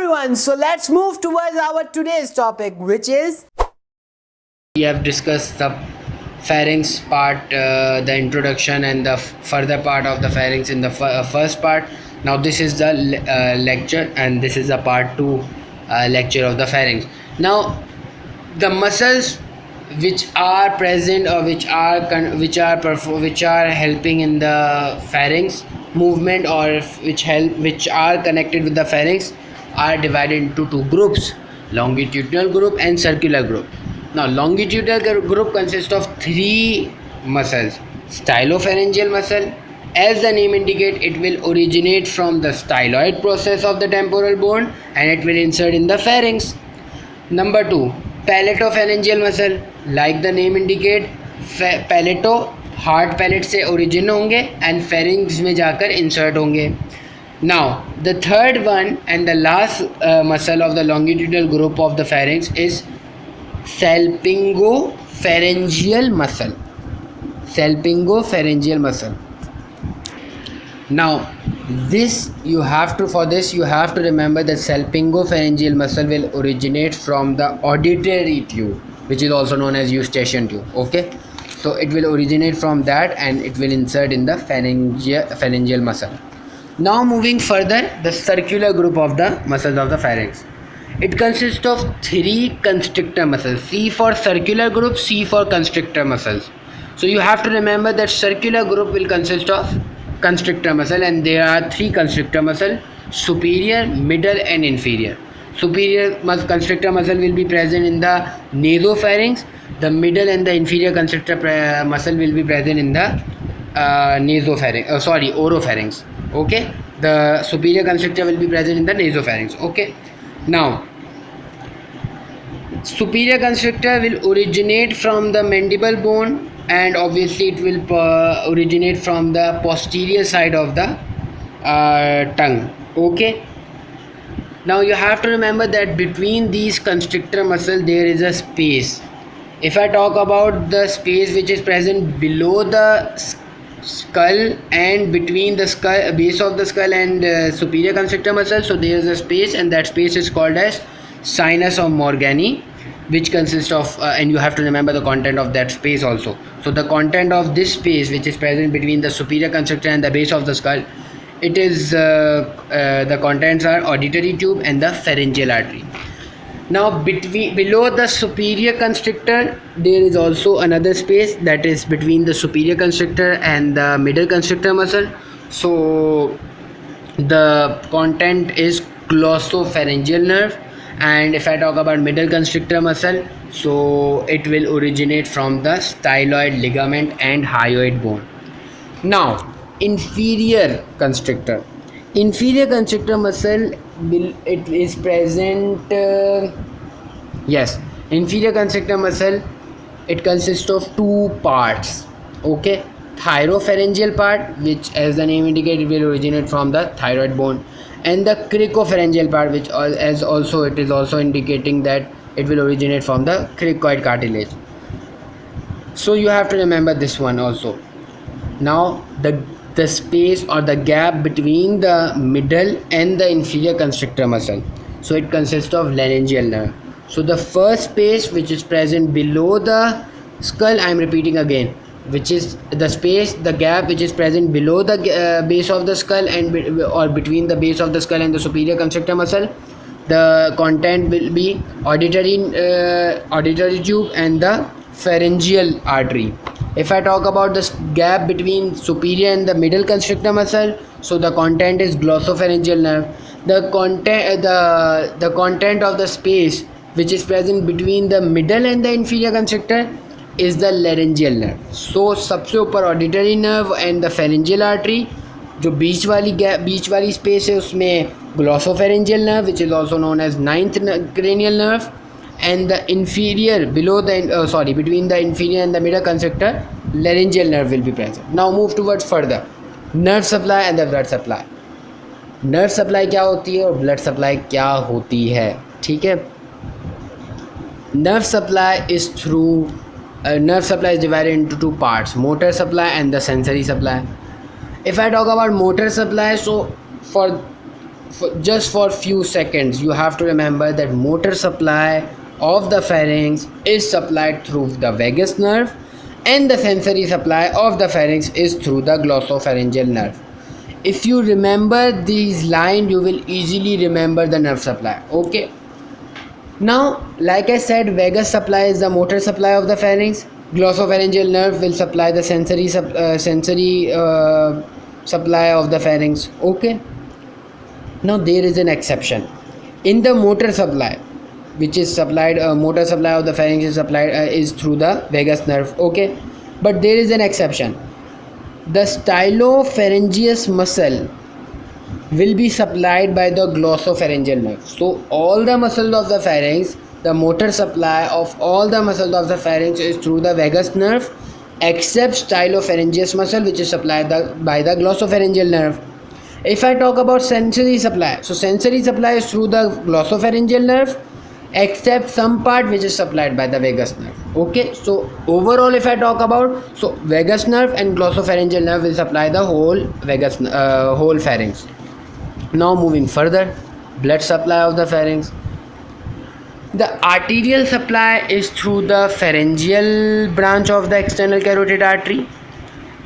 everyone, so let's move towards our today's topic, which is We have discussed the pharynx part, the introduction, and the further part of the pharynx in the first part. Now, this is the lecture, and this is the part 2 lecture of the pharynx. Now, the muscles which are present or which are helping in the pharynx movement, or which are connected with the pharynx, are divided into two groups: longitudinal group and circular group. Now, longitudinal group consists of three muscles. Stylopharyngeal muscle, as the name indicates, it will originate from the styloid process of the temporal bone and it will insert in the pharynx. Number 2, palatopharyngeal muscle, like the name indicate, palato hard palate से origin होंगे and pharynx में जाकर insert होंगे. Now the third one and the last muscle of the longitudinal group of the pharynx is salpingopharyngeal muscle. Salpingopharyngeal muscle. Now, you have to remember that salpingopharyngeal muscle will originate from the auditory tube, which is also known as eustachian tube. Okay, so it will originate from that and it will insert in the pharyngeal muscle. Now, moving further, the circular group of the muscles of the pharynx. It consists of three constrictor muscles. C for circular group, C for constrictor muscles. So you have to remember that circular group will consist of constrictor muscle, and there are three constrictor muscle: superior, middle and inferior. Superior constrictor muscle will be present in the nasopharynx. The middle and the inferior constrictor muscle will be present in the oropharynx. Okay, the superior constrictor will be present in the nasopharynx. Okay, now superior constrictor will originate from the mandible bone, and obviously it will originate from the posterior side of the tongue. Okay, now you have to remember that between these constrictor muscles there is a space. If I talk about the space which is present below the skull and between the base of the skull and superior constrictor muscle, so there is a space, and that space is called as sinus of Morgani, which consists of and you have to remember the content of that space also. So the content of this space which is present between the superior constrictor and the base of the skull, it is the contents are auditory tube and the pharyngeal artery. Now, below the superior constrictor there is also another space, that is between the superior constrictor and the middle constrictor muscle. So the content is glossopharyngeal nerve. And if I talk about middle constrictor muscle, so it will originate from the styloid ligament and hyoid bone. Now, inferior constrictor muscle it is present. Inferior constrictor muscle, it consists of two parts. Okay, thyropharyngeal part, which as the name indicates it will originate from the thyroid bone, and the cricopharyngeal part, which it is also indicating that it will originate from the cricoid cartilage. So you have to remember this one also. Now, the space or the gap between the middle and the inferior constrictor muscle, so it consists of laryngeal nerve. So the first space which is present below the skull, I am repeating again, which is the space, the gap which is present below the base of the skull or between the base of the skull and the superior constrictor muscle, the content will be auditory tube and the pharyngeal artery. If I talk about the gap between superior and the middle constrictor muscle, so the content is glossopharyngeal nerve. The content of the space which is present between the middle and the inferior constrictor is the laryngeal nerve. So सबसे ऊपर auditory nerve and the pharyngeal artery, जो बीच वाली space है उसमें glossopharyngeal nerve, which is also known as ninth cranial nerve, and the inferior between the inferior and the middle constrictor, laryngeal nerve will be present. Now move towards further nerve supply and the blood supply. nerve supply क्या होती है और blood supply क्या होती है, ठीक है. nerve supply is divided into two parts: motor supply and the sensory supply. If I talk about motor supply, so for just for few seconds, you have to remember that motor supply of the pharynx is supplied through the vagus nerve, and the sensory supply of the pharynx is through the glossopharyngeal nerve. If you remember these lines, you will easily remember the nerve supply. Okay. Now, like I said, vagus supply is the motor supply of the pharynx. Glossopharyngeal nerve will supply the sensory supply of the pharynx. Okay. Now there is an exception. In the motor supply, which is supplied, motor supply of the pharynx is supplied is through the vagus nerve. Okay. But there is an exception. The stylopharyngeus muscle will be supplied by the glossopharyngeal nerve. So all the muscles of the pharynx, the motor supply of all the muscles of the pharynx is through the vagus nerve, except stylopharyngeus muscle, which is supplied by the glossopharyngeal nerve. If I talk about sensory supply, so sensory supply is through the glossopharyngeal nerve, except some part which is supplied by the vagus nerve. Okay, so overall, if I talk about, so vagus nerve and glossopharyngeal nerve will supply the whole whole pharynx. Now moving further, blood supply of the pharynx. The arterial supply is through the pharyngeal branch of the external carotid artery,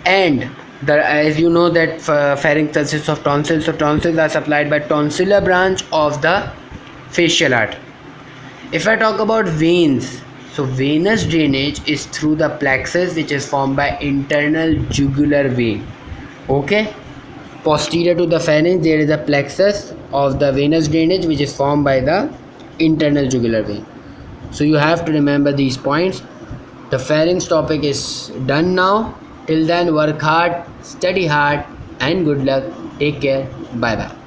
and as you know that pharynx consists of tonsils, so tonsils are supplied by tonsillar branch of the facial artery. If I talk about veins, so venous drainage is through the plexus, which is formed by internal jugular vein. Okay, posterior to the pharynx there is a plexus of the venous drainage, which is formed by the internal jugular vein. So you have to remember these points. The pharynx topic is done now. Till then, work hard, study hard, and good luck. Take care. Bye bye.